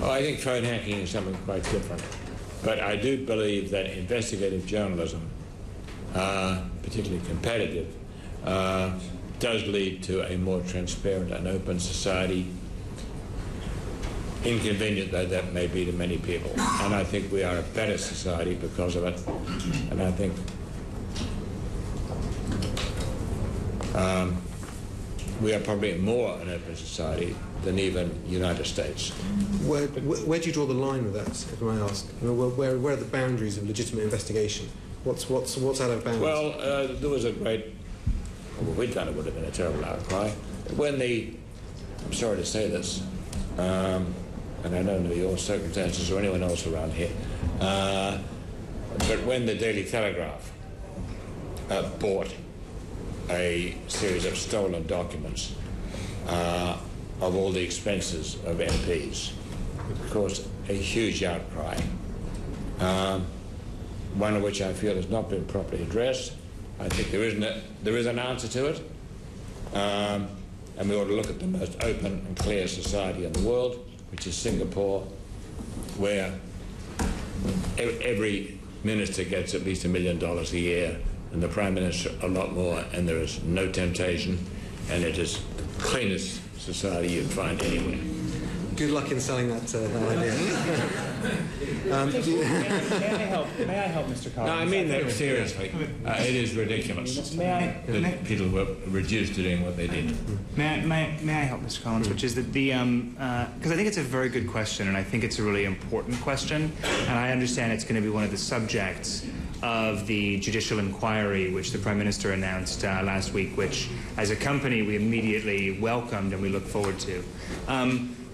Well, I think phone hacking is something quite different. But I do believe that investigative journalism, particularly competitive, does lead to a more transparent and open society, inconvenient though that may be to many people. And I think we are a better society because of it. And I think we are probably more an open society than even the United States. Where do you draw the line with that, if I may ask? Where are the boundaries of legitimate investigation? What's out of bounds? Well, there was a great... Well, we'd done it would have been a terrible outcry. When the... I'm sorry to say this, and I don't know your circumstances or anyone else around here, but when the Daily Telegraph bought a series of stolen documents of all the expenses of MPs, it caused a huge outcry, one of which I feel has not been properly addressed. I think there is an answer to it, and we ought to look at the most open and clear society in the world, which is Singapore, where every minister gets at least $1 million a year, and the Prime Minister a lot more, and there is no temptation, and it is the cleanest society you'd find anywhere. Good luck in selling that idea. May I help, Mr. Collins? No, I mean that seriously. It is ridiculous that people were reduced to doing what they did. May I help, Mr. Collins? Which is that the because I think it's a very good question, and I think it's a really important question, and I understand it's going to be one of the subjects of the judicial inquiry which the Prime Minister announced last week, which as a company we immediately welcomed and we look forward to.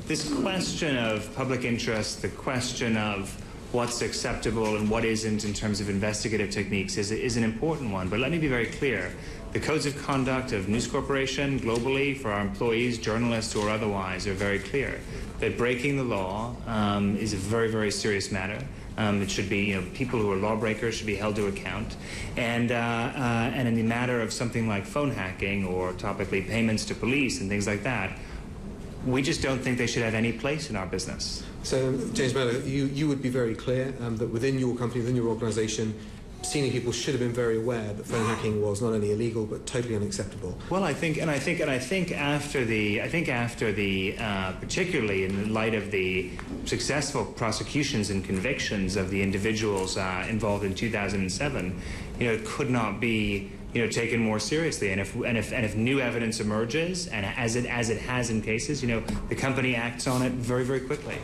This question of public interest, the question of what's acceptable and what isn't in terms of investigative techniques is an important one, but let me be very clear. The codes of conduct of News Corporation globally for our employees, journalists or otherwise are very clear that breaking the law is a very, very serious matter. It should be, people who are lawbreakers should be held to account. And in the matter of something like phone hacking or topically payments to police and things like that, we just don't think they should have any place in our business. So, James Mallow, you would be very clear that within your company, within your organisation, senior people should have been very aware that phone hacking was not only illegal but totally unacceptable. Well, I think after the particularly in light of the successful prosecutions and convictions of the individuals involved in 2007, it could not be taken more seriously. And if new evidence emerges, and as it has in cases, the company acts on it very, very quickly.